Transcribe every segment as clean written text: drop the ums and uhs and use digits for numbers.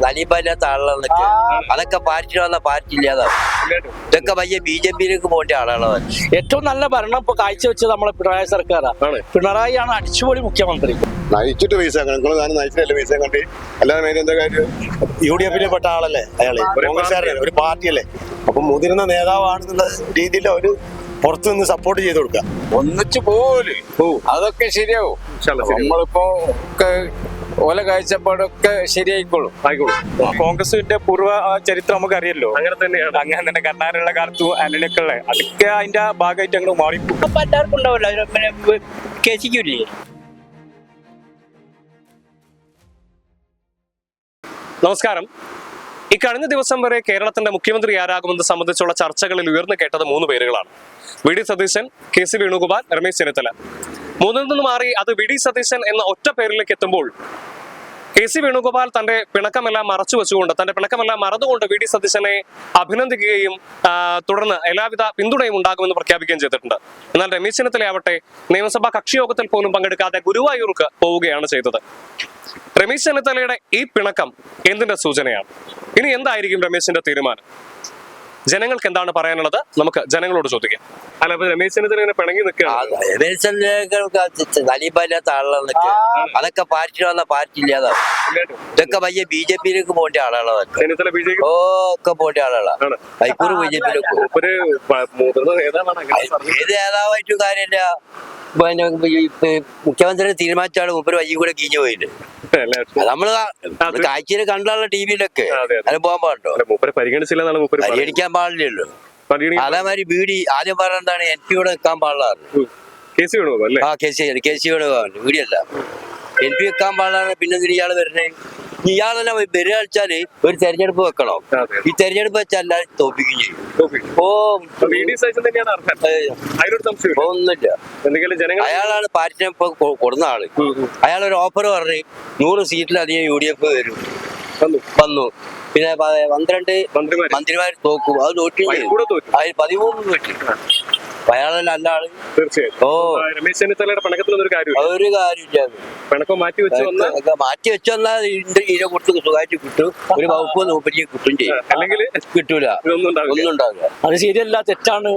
തലീബല്ലാത്ത ആളുകളൊക്കെ അതൊക്കെ പാർട്ടി വന്ന പാർട്ടി ഇല്ലാതാവും. ഇതൊക്കെ പയ്യെ BJP-യിലേക്ക് പോകേണ്ട ആളുകളാണ്. ഏറ്റവും നല്ല ഭരണം ഇപ്പൊ കാഴ്ചവെച്ചത് നമ്മളെ പിണറായി സർക്കാരാണ്. പിണറായിയാണ് അടിച്ചുപൊളി മുഖ്യമന്ത്രി. നയിച്ചിട്ട് പൈസ നയിച്ചിട്ടല്ലേ പൈസ കണ്ടി അല്ലാതെ എന്താ കാര്യം? UDF-ൽ പെട്ട ആളല്ലേ അയാള്, കോൺഗ്രസ്സുകാരല്ലേ, ഒരു പാർട്ടിയല്ലേ. അപ്പൊ മുതിർന്ന നേതാവാണെന്നുള്ള രീതിയിൽ അവര് പുറത്തു നിന്ന് സപ്പോർട്ട് ചെയ്ത് കൊടുക്കുക. ഒന്നിച്ചു പോലെ അതൊക്കെ ശരിയാവും. നമ്മളിപ്പോ ഓല കാഴ്ചപ്പാടൊക്കെ ശരിയായിക്കോളും. കോൺഗ്രസിന്റെ പൂർവ്വ ചരിത്രം നമുക്ക് അറിയല്ലോ. അങ്ങനെ തന്നെ കർണാടകയുടെ കാലത്തും അല്ലൊക്കെ ഉള്ള അതൊക്കെ അതിന്റെ ഭാഗമായിട്ട് അങ്ങനെ മാറി. എല്ലാവർക്കും ഉണ്ടാവില്ല, കേസിക്കൂല്ലേ. നമസ്കാരം. ഇക്കഴിഞ്ഞ ദിവസം വരെ കേരളത്തിന്റെ മുഖ്യമന്ത്രി ആരാകുമെന്ന് സംബന്ധിച്ചുള്ള ചർച്ചകളിൽ ഉയർന്നു കേട്ടത് 3 പേരുകളാണ്: VD സതീശൻ, KC വേണുഗോപാൽ, രമേശ് ചെന്നിത്തല. മൂന്നിൽ നിന്ന് മാറി അത് VD സതീശൻ എന്ന ഒറ്റ പേരിലേക്ക് എത്തുമ്പോൾ KC വേണുഗോപാൽ തന്റെ പിണക്കമെല്ലാം മറച്ചു വെച്ചുകൊണ്ട്, തന്റെ പിണക്കമെല്ലാം മറന്നുകൊണ്ട് VD സതീശനെ അഭിനന്ദിക്കുകയും തുടർന്ന് എല്ലാവിധ പിന്തുണയും ഉണ്ടാകുമെന്ന് പ്രഖ്യാപിക്കുകയും ചെയ്തിട്ടുണ്ട്. എന്നാൽ രമേശ് ചെന്നിത്തലയാവട്ടെ നിയമസഭാ കക്ഷിയോഗത്തിൽ പോലും പങ്കെടുക്കാതെ ഗുരുവായൂർക്ക് പോവുകയാണ് ചെയ്തത്. രമേശ് ചെന്നിത്തലയുടെ ഈ പിണക്കം എന്തിന്റെ സൂചനയാണ്? ഇനി എന്തായിരിക്കും രമേശിന്റെ തീരുമാനം? ജനങ്ങൾക്ക് എന്താണ് പറയാനുള്ളത്? നമുക്ക് ജനങ്ങളോട് ചോദിക്കാം. അല്ല, അപ്പൊ രമേശ് ചെന്നിത്തല പിണങ്ങി നിൽക്കുകയാണ്. തലീബല്ലാത്ത ആളുകളൊക്കെ അതൊക്കെ പാർട്ടി വന്ന പാർട്ടി ഇല്ലാതാവും. ഇതൊക്കെ പയ്യെ BJP-യിലേക്ക് പോകേണ്ട ആളുകളാണ്. ഒക്കെ പോകേണ്ട ആളുകളാണ്. ഹൈക്കൂർ BJP-യിലേക്ക് ഏത് നേതാവായിട്ടും കാര്യമില്ല. മുഖ്യമന്ത്രി തീരുമാനിച്ചാണ് മൂപ്പര് വയ്യ കൂടെ കീഞ്ഞു പോയിട്ടുണ്ട്. നമ്മള് കാഴ്ചയിൽ കണ്ടാണല്ലോ TV-യിലൊക്കെ. അതിന് പോകാൻ പാടുണ്ടോ? പരിഗണിക്കാൻ പാടില്ലല്ലോ. അതേമാതിരി BD ആദ്യം പറഞ്ഞതാണ് NP-യോടെ നിൽക്കാൻ പാടില്ലാറ്. KC വേണുഗോപാൽ BD അല്ല, NP വെക്കാൻ പാടില്ലാണ്. പിന്നെ ഇയാള് വരണേ, ഇയാളെന്നെ വരിക കളിച്ചാല് ഒരു തെരഞ്ഞെടുപ്പ് വെക്കണം. ഈ തെരഞ്ഞെടുപ്പ് വെച്ചാൽ എല്ലാവരും തോപ്പിക്കുകയും ചെയ്യും. ഒന്നുമില്ല. അയാളാണ് പാർട്ടിനെ ഇപ്പൊ കൊടുന്ന ആള്. അയാളൊരു ഓഫർ പറഞ്ഞ് 100 സീറ്റിലധികം UDF വരും വന്നു. പിന്നെ 12 മന്ത്രിമാർ തോക്കും. അത് തോറ്റി 13 തോറ്റി. അയാളല്ല അല്ല ആള്. രമേശ് ചെന്നിത്തലയുടെ പണക്കത്തിലൊന്നും ഒരു കാര്യമില്ല. മാറ്റി വെച്ച് വന്നാൽ ഇതിനെ കൊടുത്ത് സുഖമായിട്ട് കിട്ടും. ഒരു വകുപ്പ് നോക്കി കിട്ടും ചെയ്യും. അല്ലെങ്കിൽ കിട്ടൂല, ഒന്നും ഉണ്ടാവില്ല. അത് ശരിയല്ല, തെറ്റാണ്,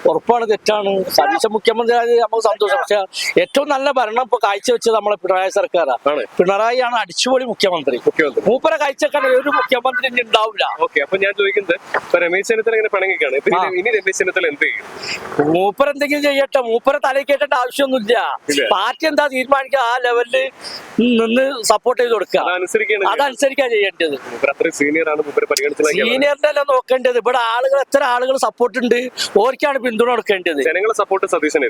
ഉറപ്പാണ്, തെറ്റാണ്. സതീശ മുഖ്യമന്ത്രി നമുക്ക് സന്തോഷം. പക്ഷെ ഏറ്റവും നല്ല ഭരണം ഇപ്പൊ കാഴ്ചവെച്ചത് നമ്മളെ പിണറായി സർക്കാരാണ്. പിണറായിയാണ് അടിച്ചുപൊളി മുഖ്യമന്ത്രി. മൂപ്പരെ കാഴ്ചക്കാർ ഒരു മുഖ്യമന്ത്രി ഉണ്ടാവില്ല. അപ്പൊ ഞാൻ ചോദിക്കുന്നത്, രമേശ് ചെന്നിത്തല ഇങ്ങനെ പിണങ്ങിക്കാണ്. ഇനി രമേശ് ചെന്നിത്തല എന്ത് ചെയ്യും? മൂപ്പർ എന്തെങ്കിലും ചെയ്യട്ടെ. മൂപ്പരെ തലയിൽ കേട്ടേണ്ട ആവശ്യമൊന്നുമില്ല. പാർട്ടി എന്താ തീരുമാനിക്കുക ആ ലെവലില് നിന്ന് സപ്പോർട്ട് ചെയ്ത് കൊടുക്കുക. അതനുസരിക്കാൻ ചെയ്യേണ്ടത്. സീനിയറിന്റെ അല്ല നോക്കേണ്ടത്. ഇവിടെ ആളുകൾ എത്ര ആളുകൾ സപ്പോർട്ട് ഉണ്ട്, ഓർക്കാണ് പിന്തുണ കൊടുക്കേണ്ടത്. ജനങ്ങളെ സപ്പോർട്ട് സതീശനെ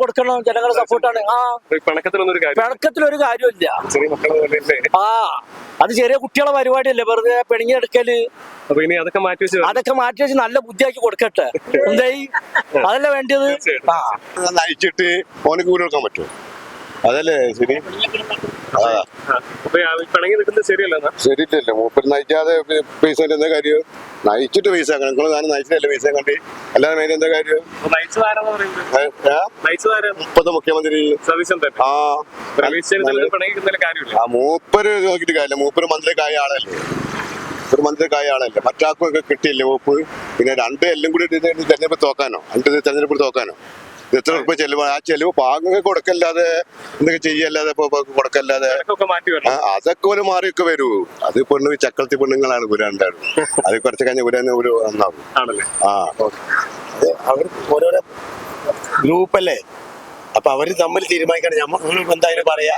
കൊടുക്കണം. ജനങ്ങളുടെ സപ്പോർട്ടാണ്. പിണക്കത്തിലൊരു കാര്യമില്ല. അത് ചെറിയ കുട്ടികളെ പരിപാടിയല്ലേ, വെറുതെ പിണങ്ങിയെടുക്കല്. അതൊക്കെ മാറ്റി വെച്ച് നല്ല ബുദ്ധിയാക്കി കൊടുക്കട്ടെ. എന്തായി അതല്ലേ വേണ്ടത്. നയിച്ചിട്ട് ഓന് കൂലി കൊടുക്കാൻ പറ്റുമോ? അതല്ലേ ശരി. ശരിയല്ലല്ലോ. മൂപ്പര് നയിക്കാതെ പൈസ എന്താ കാര്യം? നയിച്ചിട്ട് പൈസ നയിച്ചിട്ടല്ലേ പൈസ കണ്ടി അല്ലാതെ എന്താ കാര്യം? ഇപ്പത്തെ മുഖ്യമന്ത്രി മൂപ്പര് നോക്കിട്ട് കാര്യമില്ല. മൂപ്പര് മന്ത്രിക്കായ ആളല്ലേ, ഒരു മന്ത്രിക്കായ ആളല്ലേ. മറ്റാർക്കും ഒക്കെ കിട്ടിയില്ലേ വകുപ്പ്. പിന്നെ 2 എല്ലാം കൂടി തെരഞ്ഞെടുപ്പ് തോക്കാനോ, 2 തെരഞ്ഞെടുപ്പ് തോക്കാനോ? എത്ര ഉറപ്പ് ചെലവ്? ആ ചെലവ് പാങ്ങൊക്കെ കൊടുക്കല്ലാതെ എന്തൊക്കെ ചെയ്യല്ലാതെ കൊടുക്കല്ലാതെ അതൊക്കെ ഒരു മാറിയൊക്കെ വരൂ. അത് ചക്രത്തി പെണ്ണുങ്ങളാണ് പുരാണ്ടാണ്. അത് കുറച്ച് കഴിഞ്ഞ ഒരു നന്നാവും. അവർ ഓരോരോ ഗ്രൂപ്പല്ലേ, അപ്പൊ അവര് തമ്മിൽ തീരുമാനിക്കണം. നമ്മൾ എന്തായാലും പറയാ.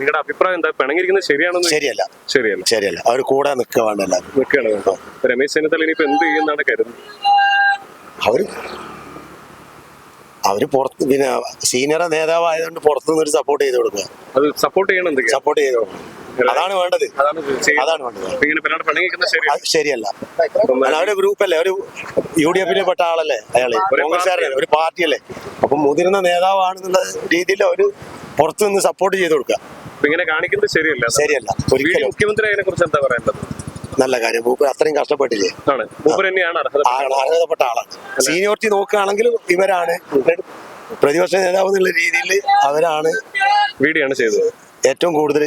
നിങ്ങളുടെ അഭിപ്രായം എന്താ? പിണങ്ങിയിരിക്കുന്നത് ശരിയല്ല. അവർ കൂടെ നിൽക്കുകയാണ്. രമേശ് ചെന്നിത്തല ഇനിയിപ്പോ എന്ത് ചെയ്യുന്നതാണ് കരുതുന്നത്? അവര് പുറത്ത് പിന്നെ സീനിയർ നേതാവായതുകൊണ്ട് പുറത്തുനിന്ന് ഒരു സപ്പോർട്ട് ചെയ്ത് കൊടുക്കുക. അത് സപ്പോർട്ട് ചെയ്ത് കൊടുക്കുക. അതാണ് വേണ്ടത്. ശരിയല്ല. അവരുടെ ഗ്രൂപ്പല്ലേ, ഒരു UDF-ൽ പെട്ട ആളല്ലേ അയാള്, കോൺഗ്രസ്സുകാരല്ലേ, ഒരു പാർട്ടിയല്ലേ. അപ്പൊ മുതിർന്ന നേതാവാണെന്നുള്ള രീതിയിൽ അവര് പുറത്തുനിന്ന് സപ്പോർട്ട് ചെയ്ത് കൊടുക്കുക. ഇങ്ങനെ കാണിക്കുന്നത് ശരിയല്ല. ഒരിക്കലും. മുഖ്യമന്ത്രി അതിനെ കുറിച്ച് എന്താ പറയുന്നത്? നല്ല കാര്യം. മൂപ്പർ അത്രയും കഷ്ടപ്പെട്ടില്ലേ, അർഹതപ്പെട്ട ആളാണ്. സീനിയോറിറ്റി നോക്കുകയാണെങ്കിലും ഇവരാണ് പ്രതിപക്ഷ നേതാവ് എന്നുള്ള രീതിയിൽ അവരാണ് ചെയ്തത്. ഏറ്റവും കൂടുതൽ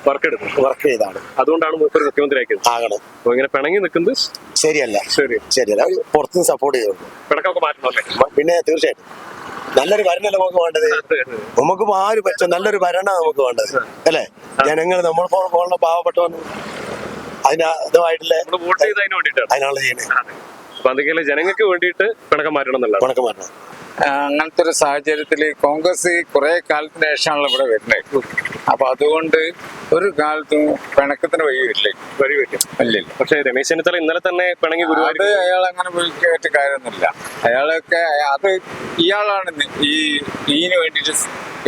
വർക്ക് എടുക്കും. വർക്ക് ചെയ്താണ് അതുകൊണ്ടാണ് മൂപ്പര് മുഖ്യമന്ത്രി ആക്കിയത്. ആകണം. അപ്പൊ ഇങ്ങനെ പിണങ്ങി നിൽക്കുന്നത് ശരിയല്ല. ശരിയല്ല. അവര് പുറത്തുനിന്ന് സപ്പോർട്ട് ചെയ്തോളൂ. പിണക്കൊക്കെ മാറ്റണം അല്ലേ? പിന്നെ തീർച്ചയായിട്ടും നല്ലൊരു ഭരണമല്ല നമുക്ക് വേണ്ടത്. നമുക്കിപ്പോ ആര് പറ്റും, നല്ലൊരു ഭരണം നമുക്ക് വേണ്ടത് അല്ലേ? ജനങ്ങൾ നമ്മൾ പോലുള്ള പാവപ്പെട്ടവൻ അതിന് ഇതുമായിട്ടില്ല വോട്ട് ചെയ്ത് അതിന് വേണ്ടിയിട്ടാണ്. അതിനാണ് ചെയ്യുന്നത്. അപ്പൊ എന്തെങ്കിലും ജനങ്ങൾക്ക് വേണ്ടിയിട്ട് പിണക്കം മാറ്റണം എന്നുള്ളത്. ഉണക്കം മാറ്റണം. അങ്ങനത്തെ ഒരു സാഹചര്യത്തിൽ കോൺഗ്രസ് കുറെ കാലത്തിന് ശേഷമാണല്ലോ ഇവിടെ വരുന്നത്. അപ്പൊ അതുകൊണ്ട് ഒരു കാലത്തും പിണക്കത്തിന് വഴിയില്ലേ, അല്ലല്ലോ. പക്ഷേ രമേശ് ചെന്നിത്തല ഇന്നലെ തന്നെ പിണങ്ങി അത് ഗുരുവായൂർ അയാൾ അങ്ങനെ വിളിക്കേറ്റ കാര്യമൊന്നുമില്ല. അയാളൊക്കെ അത് ഇയാളാണ് ഇതിന് വേണ്ടിയിട്ട്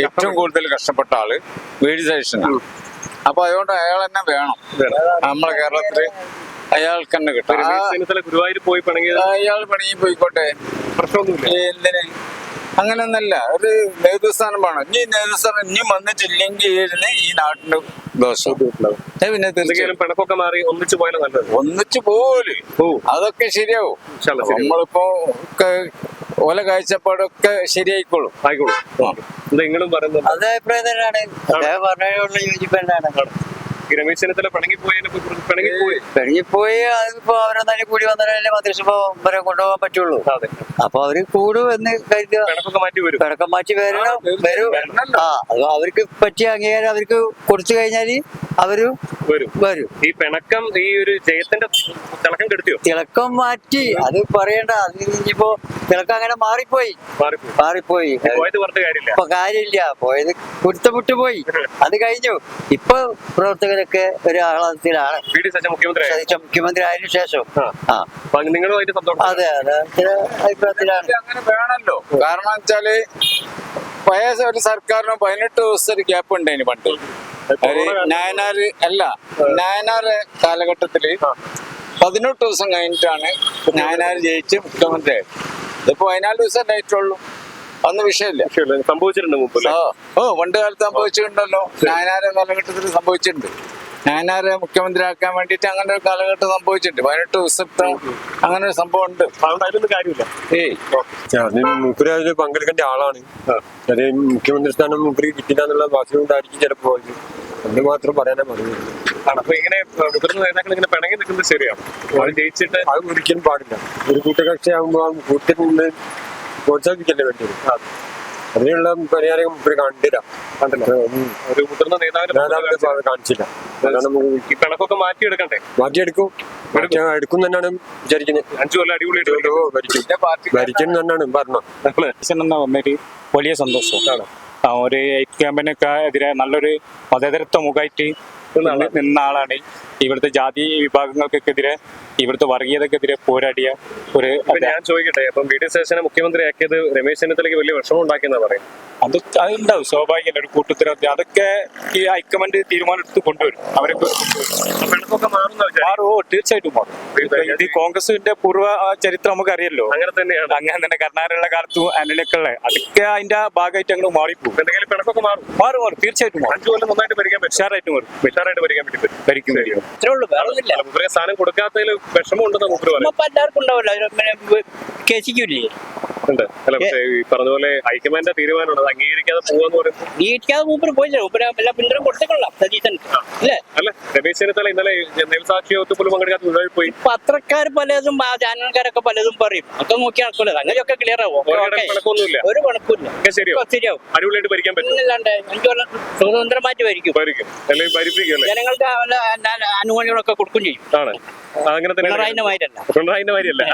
ഏറ്റവും കൂടുതൽ കഷ്ടപ്പെട്ട ആള് വീട് സജഷനാണ്. അപ്പൊ അതുകൊണ്ട് അയാൾ തന്നെ വേണം നമ്മളെ കേരളത്തില്. അയാൾക്ക് തന്നെ കിട്ടും. രമേശ് ചെന്നിത്തല ഗുരുവായൂർ പോയി പിണങ്ങിയത് അയാൾ പണിയിൽ പോയിക്കോട്ടെ, പ്രശ്നമൊന്നുമില്ല. എന്തിന് അങ്ങനൊന്നല്ല. ഒരു നേതൃസ്ഥാനം വേണം. ഇനി നേതൃസ്ഥാനം ഇനി വന്നിട്ടില്ലെങ്കിൽ ഈ നാട്ടിന് ദോഷം. പിന്നെ എന്തെങ്കിലും പിണക്കൊക്കെ മാറി ഒന്നിച്ചു പോയാലും നല്ലത്. ഒന്നിച്ചു പോല് അതൊക്കെ ശരിയാവും. നമ്മളിപ്പോ ഓല കാഴ്ചപ്പാടൊക്കെ ശരിയായിക്കോളും. ആയിക്കോളും. എന്തെങ്കിലും പറയുന്നത് അതേ അഭിപ്രായം തന്നെയാണ്. അദ്ദേഹം പറഞ്ഞതിനോടുള്ള യോജിപ്പ് തന്നെയാണ്. ഈ രമേശ് ചെന്നിത്തല പിണങ്ങിപ്പോയി. അതിപ്പോ അവരെന്തായാലും കൂടി വന്നാലേ മന്ത്രിസഭ വരെ കൊണ്ടുപോകാൻ പറ്റുള്ളൂ. അപ്പൊ അവര് കൂടും എന്ന് കരുതുക. പിണക്കം മാറ്റി വരും. അത് അവർക്ക് പറ്റിയ അംഗീകാരം അവർക്ക് കൊടുത്തു കഴിഞ്ഞാല് അവര് വരും. ഈ പിണക്കം ഈ ഒരു ജയത്തിന്റെ തിളക്കം കെടുത്തിയോ? തിളക്കം മാറ്റി അത് പറയണ്ട. അത് ഇനിയിപ്പോ തിളക്കം അങ്ങനെ മാറിപ്പോയി. ഇപ്പൊ കാര്യമില്ല. പോയത് കുരുത്തപ്പെട്ടു പോയി. അത് കഴിഞ്ഞു. ഇപ്പൊ പ്രവർത്തകരൊക്കെ ഒരു ആഹ്ലാദത്തിലാണ്. മുഖ്യമന്ത്രി ആയതിനു ശേഷം അതെ അഭിപ്രായത്തിലാണ്. അങ്ങനെ വേണല്ലോ. കാരണം വെച്ചാല് പഴയ ഒരു സർക്കാരിന് 18 ദിവസത്തെ ഒരു ഗ്യാപ്പ് ഉണ്ടായിന് പണ്ട്. നായനാറ് കാലഘട്ടത്തില് 18 ദിവസം കഴിഞ്ഞിട്ടാണ് നായനാർ ജയിച്ച് മുഖ്യമന്ത്രി ആയത്. ഇതിപ്പോ 14 ദിവസം ഉണ്ടായിട്ടുള്ളൂ. അന്ന് വിഷയമില്ല. സംഭവിച്ചിട്ടുണ്ട് പണ്ട് കാലത്ത് സംഭവിച്ചിട്ടുണ്ടല്ലോ. നായനാരെ കാലഘട്ടത്തിൽ സംഭവിച്ചിട്ടുണ്ട്. നായനാരെ മുഖ്യമന്ത്രി ആക്കാൻ വേണ്ടിട്ട് അങ്ങനെ ഒരു കാലഘട്ടം സംഭവിച്ചിട്ടുണ്ട്. 18 ദിവസത്തെ അങ്ങനെ ഒരു സംഭവം ഉണ്ട്. മൂപ്പര് അതിൽ പങ്കെടുക്കേണ്ട ആളാണ്. അത് മുഖ്യമന്ത്രി സ്ഥാനം മൂപ്പര് കിട്ടില്ല എന്നുള്ള വാസന കൊണ്ടായിരിക്കും ചിലപ്പോ അത് മാത്രം പറയാനേ പറയുള്ളൂ. അത് ഒരിക്കലും പാടില്ല. ഒരു കൂട്ടകക്ഷി ആകുമ്പോ ആ കൂട്ടത്തിൽ നിന്ന് പ്രോത്സാഹിപ്പിക്കല്ലേ വേണ്ടി വരും. അതിനുള്ള പരിഹാരം മൂപ്പര് കണ്ടില്ല. ഒരു മുതിർന്ന നേതാവിനെ കാണിച്ചില്ല. പിണക്കൊക്കെ മാറ്റിയെടുക്കണ്ടേ? മാറ്റിയെടുക്കും. എടുക്കും തന്നെയാണ് വിചാരിക്കുന്നത്. 5 കൊല്ലം അടിപൊളിയായിട്ട് ഭരിക്കും തന്നെയാണ് പറഞ്ഞത്. വന്നൊരു വലിയ സന്തോഷം. ഒരു ക്യാമ്പിനൊക്കെ എതിരെ നല്ലൊരു മതേതരത്വ മുഖമായിട്ട് നിന്ന ആളാണ്. ഇവിടുത്തെ ജാതി വിഭാഗങ്ങൾക്കെതിരെ, ഇവിടുത്തെ വർഗീയതക്കെതിരെ പോരാടിയ ഒരു. ഞാൻ ചോദിക്കട്ടെ, അപ്പം വി ഡി സതീശനെ മുഖ്യമന്ത്രി ആക്കിയത് രമേശ് ചെന്നിത്തലയ്ക്ക് വലിയ വിഷമം ഉണ്ടാക്കിയെന്നാ പറയും. അതുണ്ടാവും, സ്വാഭാവികമല്ല. ഒരു കൂട്ടുത്തരവാദിത്വം അതൊക്കെ ഈ ഹൈക്കമാൻഡ് തീരുമാനം എടുത്ത് കൊണ്ടുവരും. അവരൊക്കെ മാറുമോ? തീർച്ചയായിട്ടും മാറും. ഇത് കോൺഗ്രസിന്റെ പൂർവ്വ ചരിത്രം നമുക്ക് അറിയല്ലോ. അങ്ങനെ തന്നെ കർണാടകയുടെ കാലത്തും ആന്റണിയൊക്കെ അതൊക്കെ അതിന്റെ ഭാഗമായിട്ട് അങ്ങനെ മാറിപ്പോകും. എന്തെങ്കിലും പിണക്കൊക്കെ മാറും. തീർച്ചയായിട്ടും മാറും. 5 കൊല്ലം നന്നായിട്ട് ഭരിക്കാൻ ഭരിക്കാൻ വേണ്ടി ഇത്രേ ഉള്ളൂ, വേറെ ഒന്നുമില്ല. മുപ്പരെ സ്ഥാനം കൊടുക്കാത്തതിൽ വിഷമം ഉണ്ടെന്ന് മുപ്പര് പറയും. എല്ലാവർക്കും ഉണ്ടാവില്ല. കേസിക്കൂലേ ഉണ്ട്. അല്ല, പക്ഷേ ഈ പറഞ്ഞ പോലെ ഹൈക്കമാൻഡിന്റെ തീരുമാനമാണ് അംഗീകരിക്കാതെ പോവാന്ന് പറയുന്നത്. അംഗീകരിക്കാതെ മൂപ്പര് പോയില്ല. മൂപ്പര് എല്ലാ പിന്തുണ കൊടുത്തേക്കൊള്ളാം സതീശൻ അല്ലേ? അല്ല, രമേശ് ചെന്നിത്തല ഇന്നലെ നെൽസാക്ഷി യോഗത്തിൽ പോലും പങ്കെടുക്കാത്ത ഒഴിവായി പോയി. പത്രക്കാർ പലതും ചാനൽക്കാരൊക്കെ പലതും പറയും. ഒക്കെ നോക്കിയാൽ നടക്കില്ല. അങ്ങനെയൊക്കെ ക്ലിയർ ആവും. കണക്കൊന്നുമില്ല, ഒരു കണക്കില്ല. ശരിയാവും. അടിപൊളിയായിട്ട് ഭരിക്കാൻ പറ്റും. അല്ലാണ്ട് എനിക്ക് സ്വതന്ത്രമായിട്ട് ഭരിക്കും. അല്ലെങ്കിൽ ഭരിപ്പിക്കും. ജനങ്ങൾക്ക് അനുകൂലികളൊക്കെ കൊടുക്കും ചെയ്യും. ആണ്. അങ്ങനെ തന്നെ. പിണറായിന്റെ മാതിരല്ല. പിണറായിന്റെ മാതിരിയല്ല.